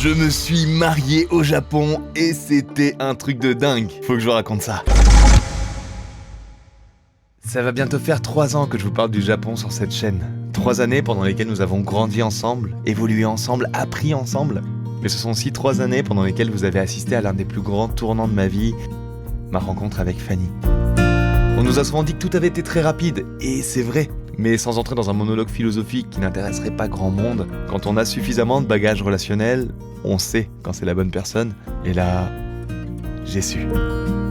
Je me suis marié au Japon et c'était un truc de dingue. Faut que je vous raconte ça. Ça va bientôt faire 3 ans que je vous parle du Japon sur cette chaîne. 3 années pendant lesquelles nous avons grandi ensemble, évolué ensemble, appris ensemble. Mais ce sont aussi 3 années pendant lesquelles vous avez assisté à l'un des plus grands tournants de ma vie, ma rencontre avec Fanny. On nous a souvent dit que tout avait été très rapide, et c'est vrai. Mais sans entrer dans un monologue philosophique qui n'intéresserait pas grand monde, quand on a suffisamment de bagages relationnels, on sait quand c'est la bonne personne. Et là, j'ai su.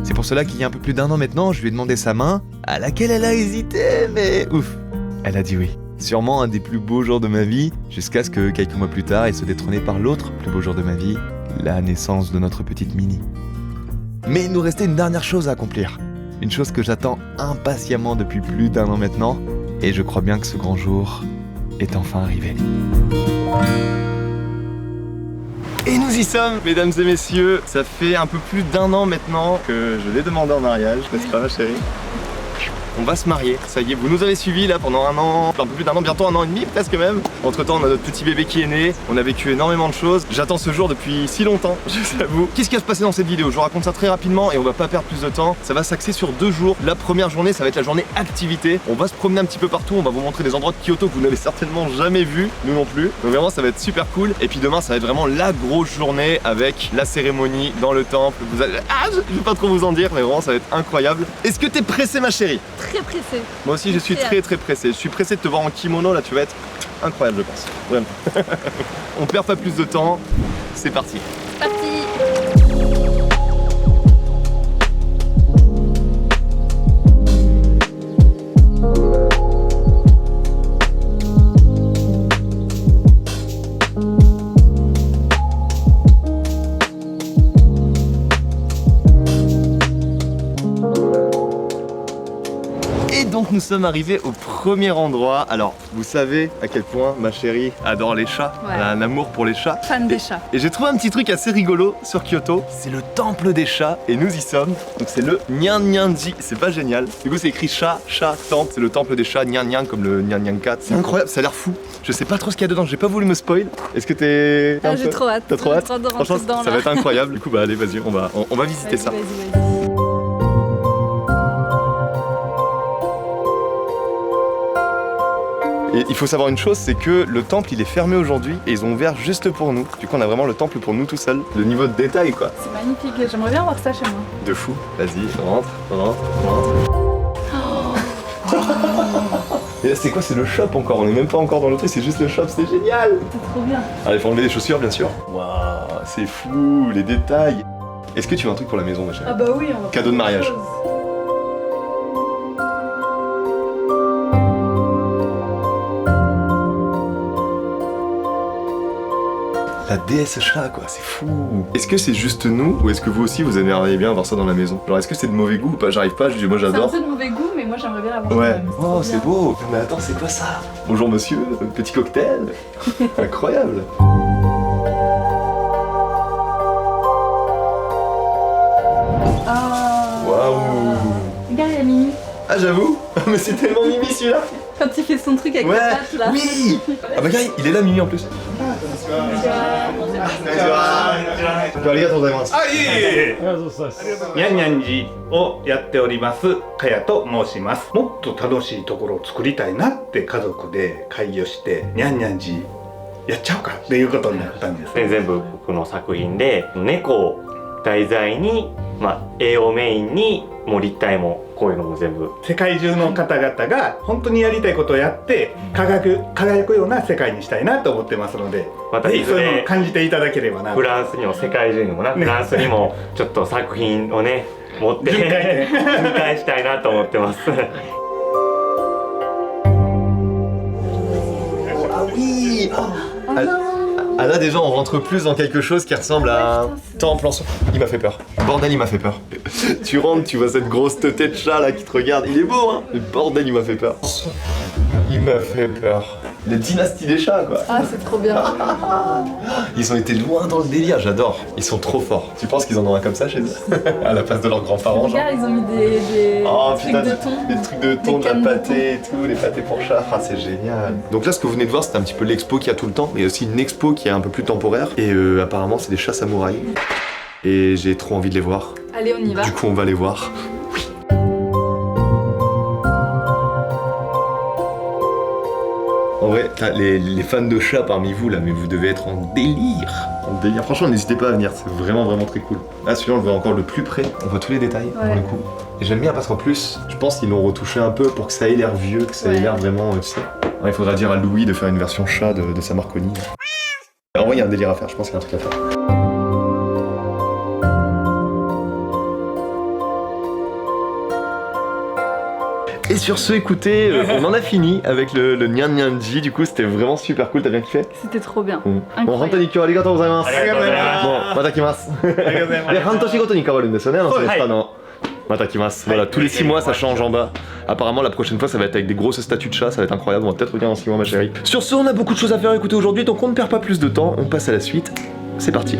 C'est pour cela qu'il y a un peu plus d'1 an maintenant, je lui ai demandé sa main, à laquelle elle a hésité, mais ouf, elle a dit oui. Sûrement un des plus beaux jours de ma vie, jusqu'à ce que quelques mois plus tard, elle se détrône par l'autre plus beau jour de ma vie, la naissance de notre petite Mini. Mais il nous restait une dernière chose à accomplir. Une chose que j'attends impatiemment depuis plus d'1 an maintenant, et je crois bien que ce grand jour est enfin arrivé. Et nous y sommes, mesdames et messieurs. Ça fait un peu plus d'1 an maintenant que je l'ai demandé en mariage, n'est-ce pas ma chérie? On va se marier, ça y est, vous nous avez suivis là pendant 1 an, un peu plus d'1 an, bientôt 1 an et demi presque même. Entre temps on a notre petit bébé qui est né, on a vécu énormément de choses. J'attends ce jour depuis si longtemps, je vous avoue. Qu'est-ce qui va se passer dans cette vidéo? Je vous raconte ça très rapidement et on va pas perdre plus de temps. Ça va s'axer sur 2 jours. La première journée, ça va être la journée activité. On va se promener un petit peu partout, on va vous montrer des endroits de Kyoto que vous n'avez certainement jamais vus, nous non plus. Donc vraiment ça va être super cool. Et puis demain ça va être vraiment la grosse journée avec la cérémonie dans le temple. Vous allez... Ah, je vais pas trop vous en dire, mais vraiment ça va être incroyable. Est-ce que t'es pressée ma chérie? Très pressée. Moi aussi je suis très pressé. Je suis pressé de te voir en kimono là, tu vas être incroyable je pense. Vraiment. On perd pas plus de temps. C'est parti. Parti. Donc nous sommes arrivés au premier endroit. Alors vous savez à quel point ma chérie adore les chats, ouais. Elle a un amour pour les chats. Fan des chats. Et j'ai trouvé un petit truc assez rigolo sur Kyoto, c'est le temple des chats et nous y sommes. Donc c'est le Nyan-Nyan-ji, c'est pas génial. Du coup c'est écrit chat, temple, c'est le temple des chats, Nyan-Nyan comme le Nyan-Nyan-kat. C'est incroyable, ça a l'air fou. Je sais pas trop ce qu'il y a dedans, j'ai pas voulu me spoil. Est-ce que t'es... J'ai trop hâte. T'as trop hâte? De rentrer Franchement dedans, ça va être incroyable. Du coup bah allez vas-y, on va visiter ça. Vas-y. Et il faut savoir une chose, c'est que le temple il est fermé aujourd'hui et ils ont ouvert juste pour nous. Du coup on a vraiment le temple pour nous tout seul. Le niveau de détail quoi. C'est magnifique, j'aimerais bien voir ça chez moi. De fou. Vas-y, rentre. Et là c'est quoi? C'est le shop encore, on est même pas encore dans le truc, c'est juste le shop, c'est génial. C'est trop bien. Allez, faut enlever les chaussures bien sûr. Waouh, c'est fou, les détails. Est-ce que tu veux un truc pour la maison ma chérie? Ah bah oui, on va Cadeau de mariage. La déesse chat quoi, c'est fou. Est-ce que c'est juste nous ou est-ce que vous aussi vous aimeriez bien avoir ça dans la maison? Genre est-ce que c'est de mauvais goût ou pas? J'arrive pas, moi j'adore. C'est un peu de mauvais goût mais moi j'aimerais bien l'avoir. Ouais. Oh c'est beau. Mais attends c'est quoi ça? Bonjour monsieur, petit cocktail. Incroyable. Waouh. Regarde il y a Mimi. Ah j'avoue. Mais c'est tellement Mimi celui-là. Quand il fait son truc avec Ouais. la patte là. Oui. Ah bah regarde, il est là Mimi en plus.にゃんにゃんじをやっておりますかやと申します。もっと楽しいところを作りたいなって家族で会議をしてにゃんにゃんじやっちゃおうかっていうことになったんです。全部僕の作品で猫を題材に、絵をメインにもう立体もこういうのも全部世界中の方々が本当にやりたいことをやって輝くような世界にしたいなと思ってますので、またぜひそういうのいずれを感じていただければなと。フランスにも世界中にもな、フランスにもちょっと作品をね持って展開したいなと思ってます。Ah oui. Ah là déjà on rentre plus dans quelque chose qui ressemble à un temple en soi. Il m'a fait peur. Bordel il m'a fait peur. Tu rentres, tu vois cette grosse tête de chat là qui te regarde. Il est beau hein. Le bordel il m'a fait peur. Il m'a fait peur. La dynastie des chats, quoi. Ah, c'est trop bien. Ils ont été loin dans le délire, j'adore. Ils sont trop forts. Tu penses qu'ils en ont un comme ça chez eux? À la place de leurs grands-parents, genre. Regarde, ils ont mis des Oh trucs putain, de thon. des trucs de thon, de la cannes de pâtée et tout, les pâtés pour chat, ah, c'est génial. Donc là, ce que vous venez de voir, c'est un petit peu l'expo qu'il y a tout le temps, mais il y a aussi une expo qui est un peu plus temporaire. Et apparemment, c'est des chats samouraïs. Et j'ai trop envie de les voir. Allez, on y va. Du coup, on va les voir. En vrai, les fans de chats parmi vous là, mais vous devez être en délire. En délire. Franchement, n'hésitez pas à venir, c'est vraiment très cool. Là, celui-là, on le voit encore de plus près. On voit tous les détails pour le coup. Et j'aime bien parce qu'en plus, je pense qu'ils l'ont retouché un peu pour que ça ait l'air vieux, que ça ait l'air vraiment, tu sais. Ouais, il faudra dire à Louis de faire une version chat de sa Marconi. En vrai, il y a un délire à faire, je pense qu'il y a un truc à faire. Et sur ce, écoutez, on en a fini avec le Nyan Nyanji, du coup c'était vraiment super cool, t'as bien kiffé? C'était trop bien. Bon, Incroyable. 本当に今日はありがとうございます。もうまた来ます。で、半年ごとに変わるんですよね、セレスタの。また来ます。Voilà, tous les 6 mois ça change en bas. Apparemment la prochaine fois ça va être avec des grosses statues de chats, ça va être incroyable, on va peut-être revenir dans 6 mois ma chérie. Sur ce, on a beaucoup de choses à faire écouter aujourd'hui, donc on ne perd pas plus de temps, on passe à la suite. C'est parti.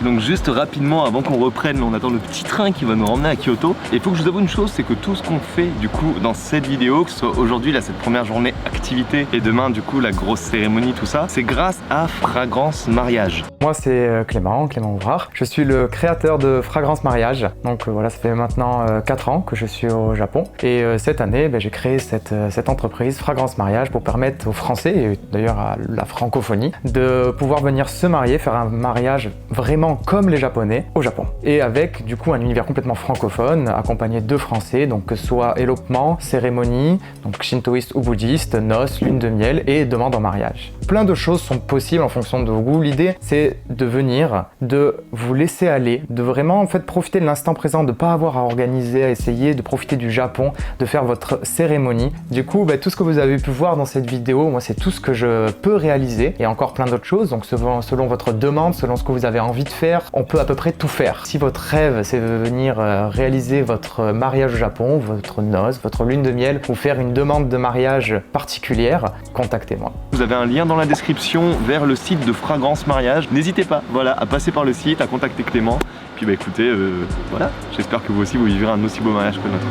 Donc juste rapidement avant qu'on reprenne, on attend le petit train qui va nous ramener à Kyoto. Et il faut que je vous avoue une chose, c'est que tout ce qu'on fait du coup dans cette vidéo, que ce soit aujourd'hui là cette première journée activité et demain du coup la grosse cérémonie, tout ça, c'est grâce à Fragrance Mariage. Moi c'est Clément Ouvrard, je suis le créateur de Fragrance Mariage. Donc voilà, ça fait maintenant 4 ans que je suis au Japon. Et cette année, j'ai créé cette entreprise Fragrance Mariage pour permettre aux Français, et d'ailleurs à la francophonie, de pouvoir venir se marier, faire un mariage vraiment comme les Japonais au Japon. Et avec du coup un univers complètement francophone, accompagné de Français, donc que ce soit élopement, cérémonie, donc shintoïste ou bouddhiste, noces, lune de miel et demande en mariage. Plein de choses sont possibles en fonction de vous. L'idée c'est de venir, de vous laisser aller, de vraiment en fait profiter de l'instant présent, de pas avoir à organiser, à essayer de profiter du Japon, de faire votre cérémonie. Du coup, tout ce que vous avez pu voir dans cette vidéo, moi c'est tout ce que je peux réaliser et encore plein d'autres choses. Donc selon votre demande, selon ce que vous avez envie de faire, on peut à peu près tout faire. Si votre rêve c'est de venir réaliser votre mariage au Japon, votre noce, votre lune de miel ou faire une demande de mariage particulière, contactez-moi. Vous avez un lien dans la description vers le site de Fragrance Mariage. N'hésitez pas, voilà, à passer par le site, à contacter Clément. Puis écoutez, voilà, j'espère que vous aussi vous vivrez un aussi beau mariage que le nôtre.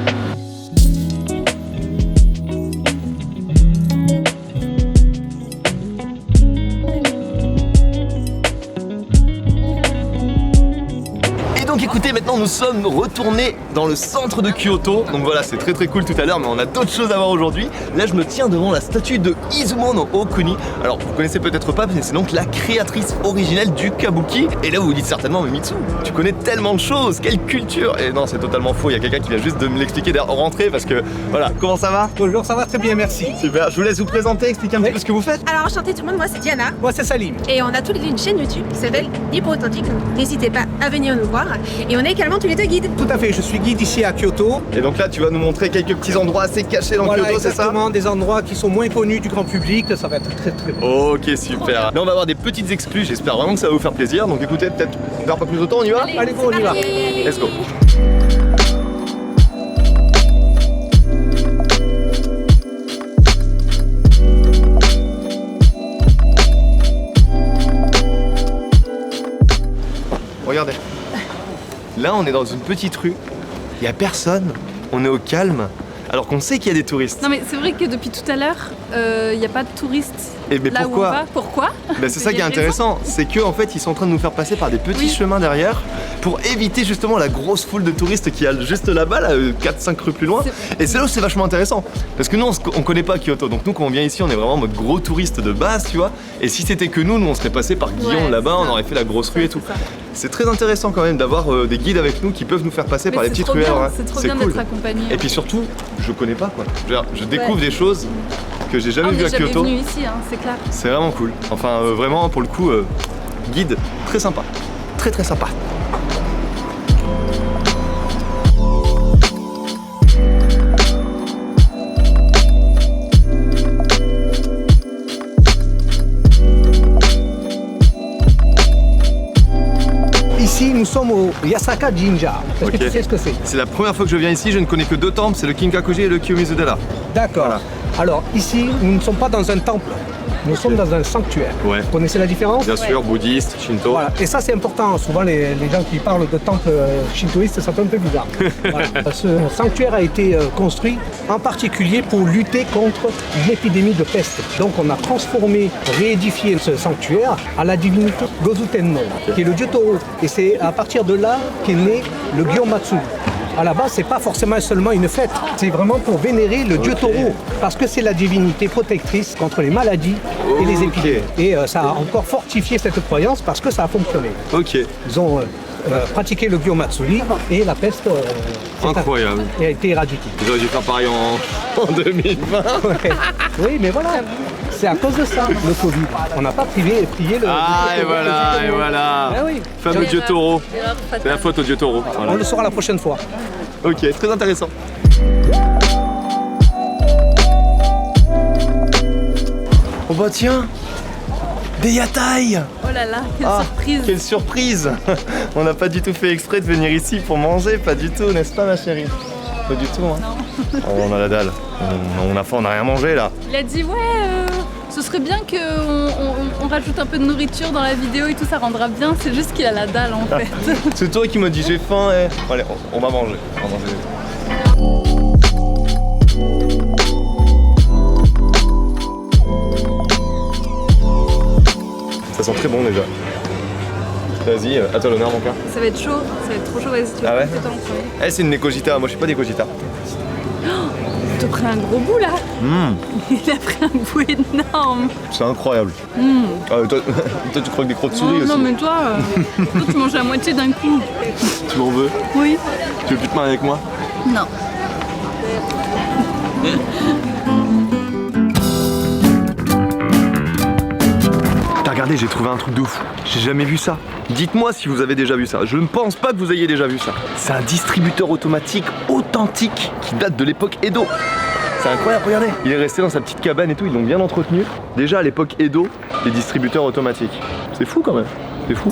Donc écoutez, maintenant nous sommes retournés dans le centre de Kyoto. Donc voilà, c'est très cool tout à l'heure, mais on a d'autres choses à voir aujourd'hui. Là je me tiens devant la statue de Izumo no Okuni. Alors vous connaissez peut-être pas, mais c'est donc la créatrice originelle du kabuki. Et là vous vous dites certainement, mais Mitsu, tu connais tellement de choses, quelle culture. Et non, c'est totalement faux, il y a quelqu'un qui vient juste de me l'expliquer d'ailleurs rentrée parce que voilà, comment ça va? Bonjour, ça va très bien, merci. Super, je vous laisse vous présenter, expliquer un petit peu ce que vous faites. Alors enchanté tout le monde, moi c'est Diana Moi c'est Salim. et on a tous les deux une chaîne YouTube qui s'appelle Libre Authentique, donc n'hésitez pas à venir nous voir. Et on est également tous les deux guides. Tout à fait, je suis guide ici à Kyoto. Et donc là tu vas nous montrer quelques petits endroits assez cachés dans Voilà, Kyoto, c'est ça? exactement, des endroits qui sont moins connus du grand public, ça va être très bon. Ok, super. Là on va avoir des petites exclus, j'espère vraiment que ça va vous faire plaisir. Donc écoutez, peut-être on perd pas plus de temps, on y va? Allez, go, on y va. Let's go. Regardez. Là on est dans une petite rue, il n'y a personne, on est au calme, alors qu'on sait qu'il y a des touristes. Non mais c'est vrai que depuis tout à l'heure, il n'y a pas de touristes Et mais là pourquoi? où on va. Pourquoi? Ben c'est ça qui est intéressant, c'est qu'en fait ils sont en train de nous faire passer par des petits chemins derrière pour éviter justement la grosse foule de touristes qui a juste là-bas, là, 4-5 rues plus loin. Et c'est là où c'est vachement intéressant. Parce que nous on connaît pas Kyoto, donc nous quand on vient ici on est vraiment en mode gros touriste de base, tu vois. Et si c'était que nous on serait passé par Guillaume là-bas, on aurait fait la grosse rue et tout. C'est très intéressant quand même d'avoir des guides avec nous qui peuvent nous faire passer par les petites ruelles. C'est trop bien d'être accompagné. Et puis surtout, je connais pas quoi. Je découvre des choses que j'ai jamais vues à Kyoto. On est jamais venu ici, hein, c'est clair. C'est vraiment cool. Enfin, vraiment, pour le coup, guide très sympa. Très sympa. sommes au Yasaka Jinja. Est-ce que tu sais ce que c'est? C'est la première fois que je viens ici, je ne connais que 2 temples, c'est le Kinkakuji et le Kiyomizu-dera. D'accord. Voilà. Alors ici, nous ne sommes pas dans un temple, nous sommes dans un sanctuaire. Ouais. Vous connaissez la différence? Bien sûr, bouddhiste, shinto. Voilà. Et ça c'est important, souvent les gens qui parlent de temples shintoïstes, ça fait un peu bizarre. Voilà. Ce sanctuaire a été construit en particulier pour lutter contre une épidémie de peste. Donc on a transformé, réédifié ce sanctuaire à la divinité Gozu-Tenno, qui est le dieu taureau. Et c'est à partir de là qu'est né le Gyomatsu. À la base, c'est pas forcément seulement une fête, c'est vraiment pour vénérer le dieu taureau, parce que c'est la divinité protectrice contre les maladies et les épidémies. Et ça a encore fortifié cette croyance parce que ça a fonctionné. Ok. Ils ont pratiqué le Gyomatsuri et la peste Incroyable. a été éradiquée. J'aurais dû faire pareil en 2020. Ouais. Oui, mais voilà, c'est à cause de ça, le Covid. On n'a pas prié le... Ah, et voilà, et voilà. Ah oui. Fameux dieu taureau. C'est la faute au dieu taureau. On Voilà. le saura la prochaine fois. Ok, très intéressant. Oh bah tiens, des yatai. Oh là là, quelle surprise. Quelle surprise. On n'a pas du tout fait exprès de venir ici pour manger, pas du tout, n'est-ce pas ma chérie? Pas du tout, hein. Non. Oh, on a la dalle. On a faim, on n'a rien mangé là. Il a dit ouais, ce serait bien qu'on rajoute un peu de nourriture dans la vidéo et tout, ça rendra bien. C'est juste qu'il a la dalle en fait. C'est toi qui m'as dit j'ai faim. Allez, on va manger. On va manger. Ça sent très bon déjà. Vas-y, à toi l'honneur mon cœur. Ça va être chaud, ça va être trop chaud. Vas-y, tu vas Ah ouais prendre tes temps, ouais. C'est une Nekojita, moi je suis pas Nekojita. T'as pris un gros bout là. Il a pris un bout énorme. C'est incroyable. Toi, tu croques des crocs de souris aussi. Non mais toi tu manges la moitié d'un coup. Tu m'en veux? Oui. Tu veux plus te marier avec moi? Non. T'as regardé, j'ai trouvé un truc de fou. J'ai jamais vu ça. Dites-moi si vous avez déjà vu ça. Je ne pense pas que vous ayez déjà vu ça. C'est un distributeur automatique authentique qui date de l'époque Edo. C'est incroyable, regardez. Il est resté dans sa petite cabane et tout, ils l'ont bien entretenu. Déjà à l'époque Edo, les distributeurs automatiques. C'est fou quand même. C'est fou.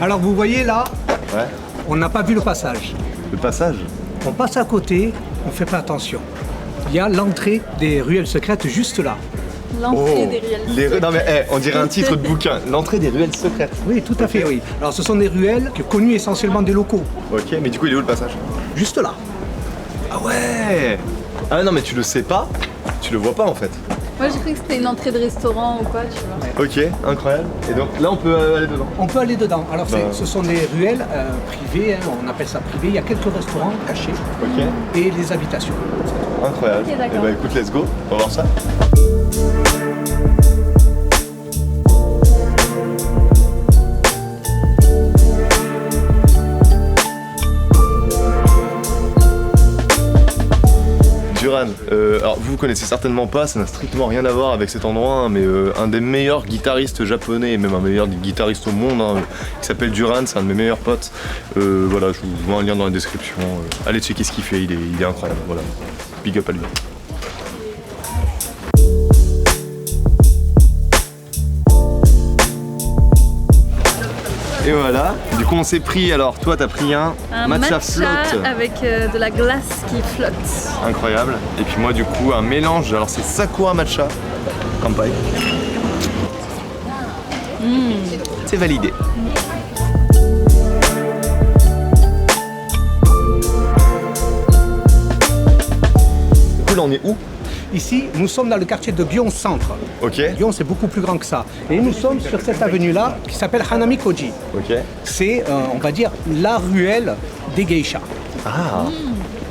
Alors vous voyez là, Ouais. on n'a pas vu le passage. Le passage. On passe à côté, on fait pas attention. Il y a l'entrée des ruelles secrètes juste là. L'entrée des ruelles. Non mais on dirait un titre de bouquin. L'entrée des ruelles secrètes. Oui, tout à fait, oui. Alors ce sont des ruelles connues essentiellement des locaux. Ok, mais du coup il est où le passage? Juste là. Ah ouais. Ah non mais tu le sais pas, tu le vois pas en fait. Moi j'ai cru que c'était une entrée de restaurant ou quoi, tu vois. Ok, incroyable. Et donc là on peut aller dedans. On peut aller dedans. Alors Bah. ce sont des ruelles privées, hein, on appelle ça privé. Il y a quelques restaurants cachés Ok, et les habitations. incroyable. Ok, d'accord. Et bah écoute, let's go, on va voir ça. Duran, alors vous connaissez certainement pas, ça n'a strictement rien à voir avec cet endroit, hein, mais un des meilleurs guitaristes japonais, et même un meilleur guitariste au monde, hein, qui s'appelle Duran, c'est un de mes meilleurs potes. Voilà, je vous mets un lien dans la description. Allez checker ce qu'il fait, il est incroyable. Voilà, big up à lui. Et voilà, du coup on s'est pris, alors toi t'as pris un matcha flotte. avec de la glace qui flotte. Incroyable. Et puis moi du coup un mélange, alors c'est Sakura matcha. Kampai. C'est validé. Du coup là on est où? Ici, nous sommes dans le quartier de Gion Centre. Ok. Gion, c'est beaucoup plus grand que ça. Et nous sommes sur cette avenue-là qui s'appelle Hanami-Koji. Ok. C'est, on va dire, la ruelle des geishas. Ah.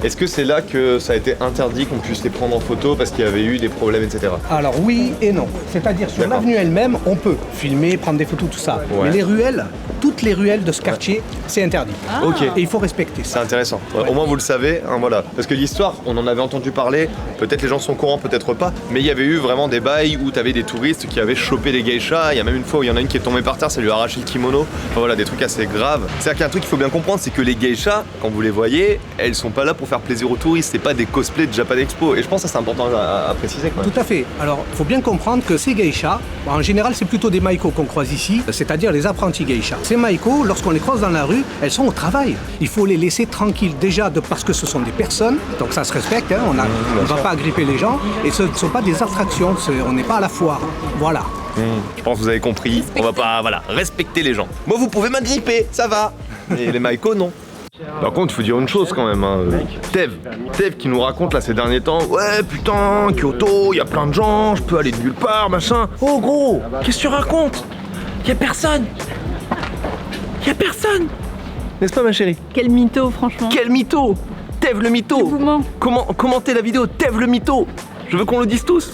Est-ce que c'est là que ça a été interdit qu'on puisse les prendre en photo parce qu'il y avait eu des problèmes, etc. Alors oui et non. C'est-à-dire sur D'accord. l'avenue elle-même, on peut filmer, prendre des photos, tout ça. Ouais. Mais les ruelles, toutes les ruelles de ce quartier, c'est interdit. Ok. Et il faut respecter C'est ça. intéressant. Au moins vous le savez, hein, voilà. Parce que l'histoire, on en avait entendu parler, peut-être les gens sont au courant, peut-être pas, mais il y avait eu vraiment des bails où t'avais des touristes qui avaient chopé des geishas. Il y a même une fois où il y en a une qui est tombée par terre, ça lui a arraché le kimono. Enfin voilà, des trucs assez graves. C'est-à-dire qu'il y a un truc qu'il faut bien comprendre, c'est que les geishas, quand vous les voyez, elles sont pas là pour faire plaisir aux touristes, c'est pas des cosplays de Japan Expo. Et je pense que ça c'est important à préciser quand même. Tout à fait. Alors, il faut bien comprendre que ces geishas, en général, c'est plutôt des maiko qu'on croise ici, c'est-à-dire les apprentis geishas. Ces maiko, lorsqu'on les croise dans la rue, elles sont au travail. Il faut les laisser tranquilles, déjà parce que ce sont des personnes, donc ça se respecte, hein, on ne va pas agripper les gens, et ce ne sont pas des attractions, on n'est pas à la foire. Voilà. Je pense que vous avez compris, on va pas respecter les gens. Moi vous pouvez m'agripper, ça va. Et les maiko non. Par contre, il faut dire une chose quand même, hein. Tev qui nous raconte là ces derniers temps, ouais putain, Kyoto, il y a plein de gens, je peux aller de nulle part, machin. Oh gros, qu'est-ce que tu racontes? Y a personne. Y a personne. N'est-ce pas ma chérie? Quel mytho, franchement. Quel mytho! Tev le mytho! Vous ment. Commentez la vidéo, Tev le mytho! Je veux qu'on le dise tous!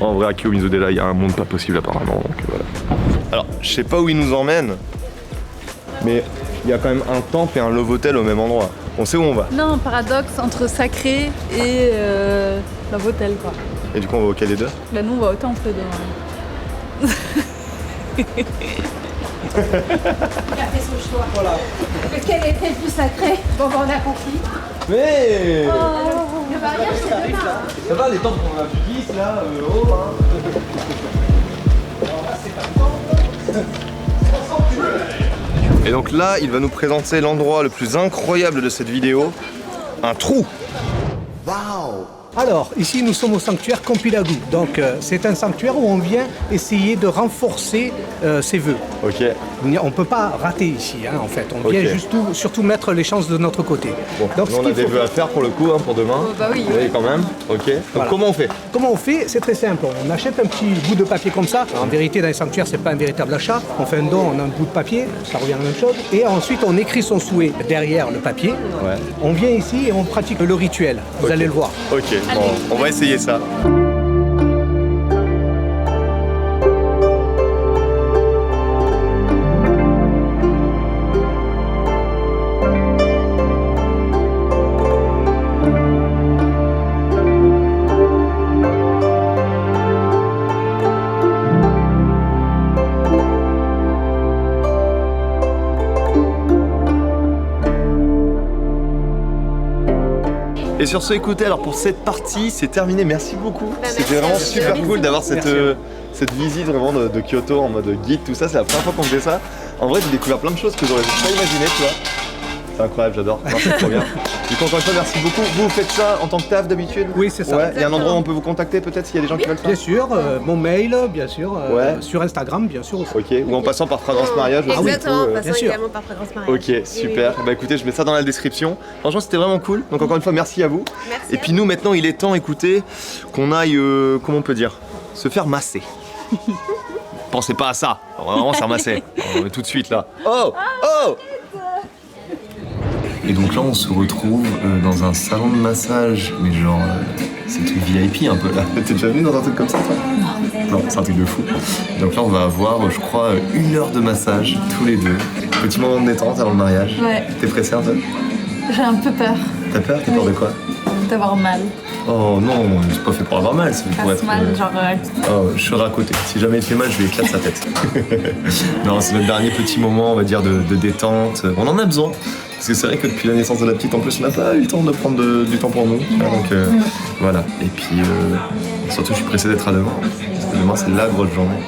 En vrai, à Kiyomizu-dera, il y a un monde pas possible apparemment, donc voilà. Alors, je sais pas où il nous emmène, mais il y a quand même un temple et un love hotel au même endroit. On sait où on va. Non, paradoxe entre sacré et Love Hotel, quoi. Et du coup, on va auquel des deux? Bah nous, on va au temple demain. Il a fait son choix. Voilà. Lequel était le plus sacré? Bon, on a compris. Mais Le mariage, c'est demain. ça va, les temples qu'on a vu 10 là, oh hein. Et donc là, il va nous présenter l'endroit le plus incroyable de cette vidéo, un trou. Alors, ici, nous sommes au sanctuaire Kompilagu. Donc, c'est un sanctuaire où on vient essayer de renforcer ses vœux. Ok. On ne peut pas rater ici, hein, en fait. On vient Ok. juste surtout mettre les chances de notre côté. Bon, Donc, nous, ce on a qu'il des faut vœux à faire pour le coup, hein, pour demain. Oh, bah oui. Oui, quand même. Ok. Donc Voilà. comment on fait? Comment on fait? C'est très simple. On achète un petit bout de papier comme ça. En vérité, dans les sanctuaires, c'est pas un véritable achat. On fait un don, on a un bout de papier, ça revient à la même chose. Et ensuite, on écrit son souhait derrière le papier. Ouais. On vient ici et on pratique le rituel. Vous Ok. allez le voir. Ok, bon, on va essayer ça. Et sur ce, écoutez, alors pour cette partie, c'est terminé. Merci beaucoup. C'était vraiment super cool d'avoir cette visite vraiment de Kyoto en mode guide, tout ça. C'est la première fois qu'on faisait ça. En vrai, j'ai découvert plein de choses que j'aurais pas imaginé, tu vois. C'est incroyable, j'adore. Non, c'est trop bien. Du coup, encore une fois, merci beaucoup. Vous faites ça en tant que taf d'habitude? Oui, c'est ça. Ouais. Il y a un endroit où on peut vous contacter peut-être s'il y a des gens qui veulent Bien ça? sûr, mon mail, bien sûr. Ouais. Sur Instagram, bien sûr aussi. Ok, ou en passant par Fragrance Mariage aussi. Exactement, du coup, passant bien sûr. également par Fragrance Mariage. Ok, super. Bah écoutez, je mets ça dans la description. Franchement, c'était vraiment cool. Donc encore une fois, merci à vous. Merci Et puis nous, maintenant, il est temps, écoutez, qu'on aille, comment on peut dire, se faire masser. Pensez pas à ça. On va vraiment se faire masser. Tout de suite là. Oh, oh. Et donc là, on se retrouve dans un salon de massage, mais genre, c'est un truc VIP un peu là. T'es déjà venu dans un truc comme ça, toi? Non, c'est un truc de fou. Donc là, on va avoir, je crois, 1 heure de massage tous les deux. Petit moment de détente avant le mariage. Ouais. T'es pressé un peu? J'ai un peu peur T'as peur? T'as peur de quoi? d'avoir mal. Oh non, c'est pas fait pour avoir mal, c'est fait pour Fasse être. mal, genre. Oh, je serai à côté. Si jamais il fait mal, je vais éclater sa tête. Non, c'est notre dernier petit moment, on va dire, de détente. On en a besoin. Parce que c'est vrai que depuis la naissance de la petite, en plus, on n'a pas eu le temps de prendre du temps pour nous. Donc voilà. Et puis, surtout, je suis pressé d'être à demain. Parce que demain, c'est la grosse journée.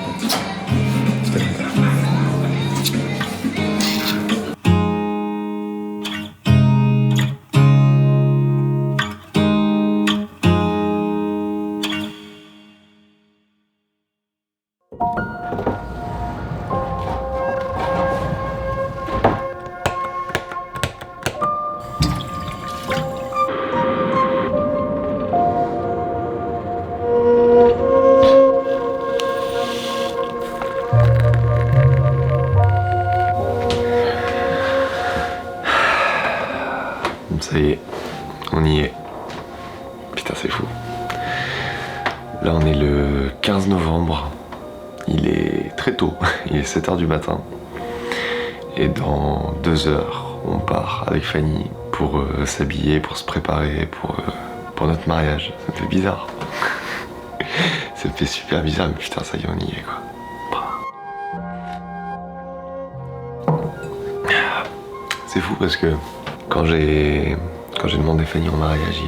Ça y est, on y est. Putain, c'est fou. Là, on est le 15 novembre. Il est très tôt, il est 7h du matin. Et dans 2 heures, on part avec Fanny pour s'habiller, pour se préparer pour notre mariage. Ça me fait bizarre. Ça me fait super bizarre, mais putain, ça y est, on y est, quoi. C'est fou parce que Quand j'ai demandé Fanny en mariage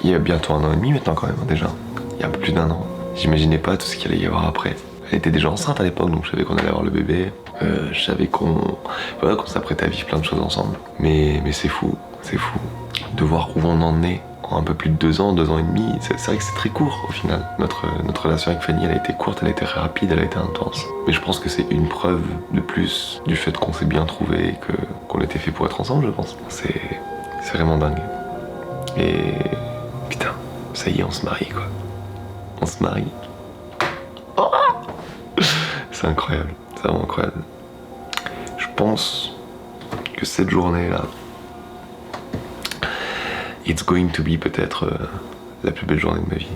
il y a bientôt 1 an et demi maintenant quand même déjà, il y a un peu plus d'1 an, j'imaginais pas tout ce qu'il allait y avoir après. Elle était déjà enceinte à l'époque donc je savais qu'on allait avoir le bébé, je savais qu'on s'apprêtait à vivre plein de choses ensemble. Mais c'est fou de voir où on en est en un peu plus de 2 ans et demi. C'est vrai que c'est très court au final. Notre relation avec Fanny, elle a été courte, elle a été rapide, elle a été intense. Mais je pense que c'est une preuve de plus du fait qu'on s'est bien trouvé et qu'on était fait pour être ensemble, je pense. C'est vraiment dingue. Et putain, ça y est, on se marie quoi. On se marie. Oh, c'est incroyable, c'est vraiment incroyable. Je pense que cette journée-là, it's going to be peut-être la plus belle journée de ma vie.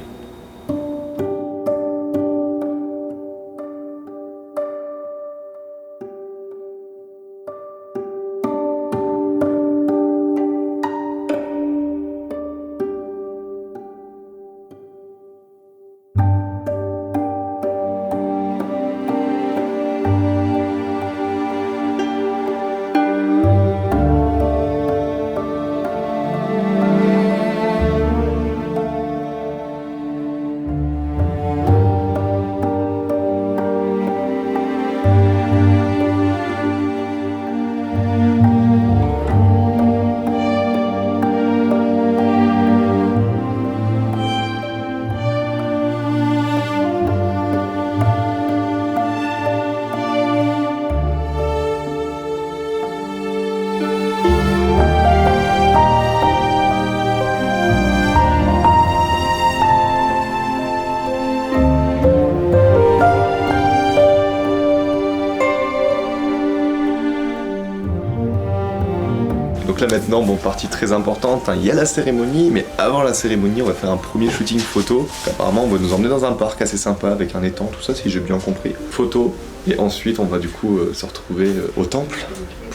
Donc là maintenant, bon, partie très importante, hein, il y a la cérémonie, mais avant la cérémonie, on va faire un premier shooting photo. Apparemment, on va nous emmener dans un parc assez sympa avec un étang, tout ça, si j'ai bien compris. Photo, et ensuite on va du coup se retrouver au temple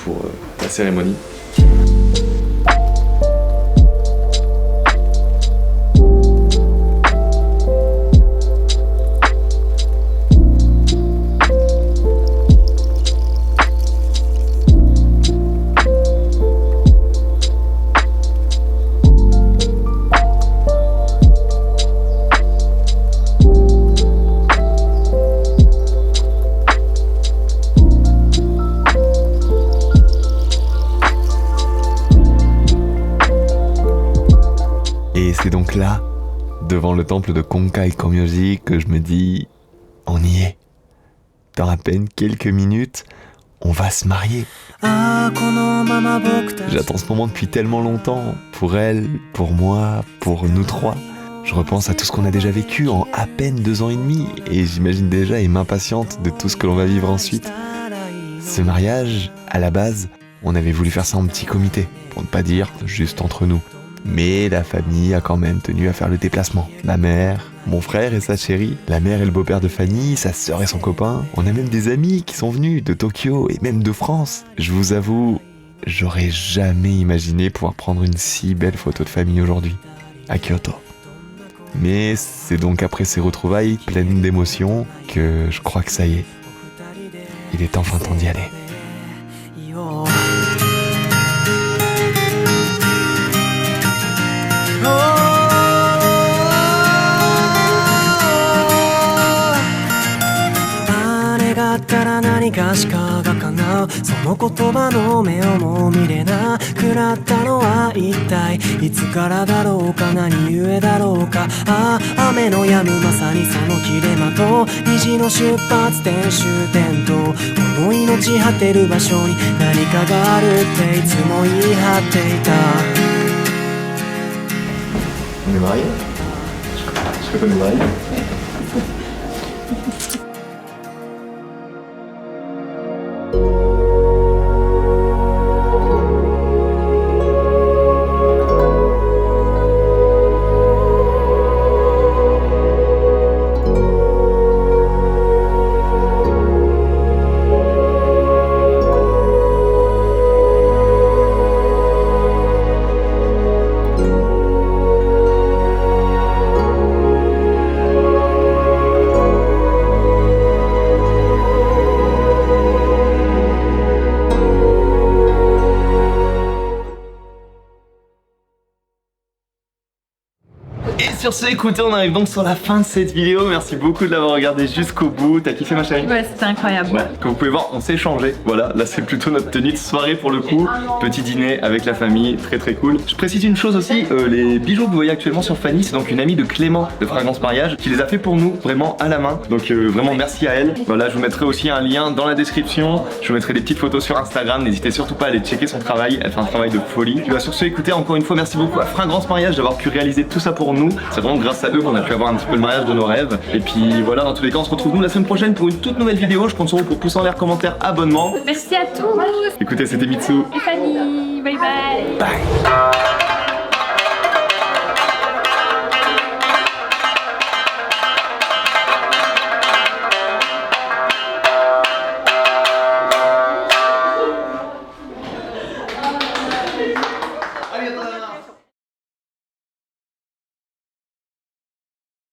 pour la cérémonie. Et c'est donc là, devant le temple de Konkai Komyoji, que je me dis, on y est. Dans à peine quelques minutes, on va se marier. J'attends ce moment depuis tellement longtemps, pour elle, pour moi, pour nous trois. Je repense à tout ce qu'on a déjà vécu en à peine 2 ans et demi, et j'imagine déjà et m'impatiente de tout ce que l'on va vivre ensuite. Ce mariage, à la base, on avait voulu faire ça en petit comité, pour ne pas dire juste entre nous. Mais la famille a quand même tenu à faire le déplacement. Ma mère, mon frère et sa chérie, la mère et le beau-père de Fanny, sa sœur et son copain. On a même des amis qui sont venus de Tokyo et même de France. Je vous avoue, j'aurais jamais imaginé pouvoir prendre une si belle photo de famille aujourd'hui, à Kyoto. Mais c'est donc après ces retrouvailles pleines d'émotions que je crois que ça y est. Il est enfin temps d'y aller. On est mariés? Je peux me marier? sur ce, écoutez, on arrive donc sur la fin de cette vidéo. Merci beaucoup de l'avoir regardé jusqu'au bout. T'as kiffé ma chérie? Ouais, c'était incroyable. Ouais, comme vous pouvez voir, on s'est changé. Voilà, là c'est plutôt notre tenue de soirée pour le coup. Petit dîner avec la famille, très très cool. Je précise une chose aussi, les bijoux que vous voyez actuellement sur Fanny, c'est donc une amie de Clément de Fragrance Mariage qui les a fait pour nous, vraiment à la main. Donc vraiment merci à elle. Voilà, je vous mettrai aussi un lien dans la description. Je vous mettrai des petites photos sur Instagram. N'hésitez surtout pas à aller checker son travail. Elle fait un travail de folie. Puis sur ce, écoutez, encore une fois, merci beaucoup à Fragrance Mariage d'avoir pu réaliser tout ça pour nous. C'est vraiment grâce à eux qu'on a pu avoir un petit peu le mariage de nos rêves. Et puis voilà, dans tous les cas, on se retrouve nous la semaine prochaine pour une toute nouvelle vidéo. Je compte sur vous pour pousser en l'air, commentaire, abonnement. Merci à tous. Écoutez, c'était Mitsu. Et Fanny, bye bye. Bye.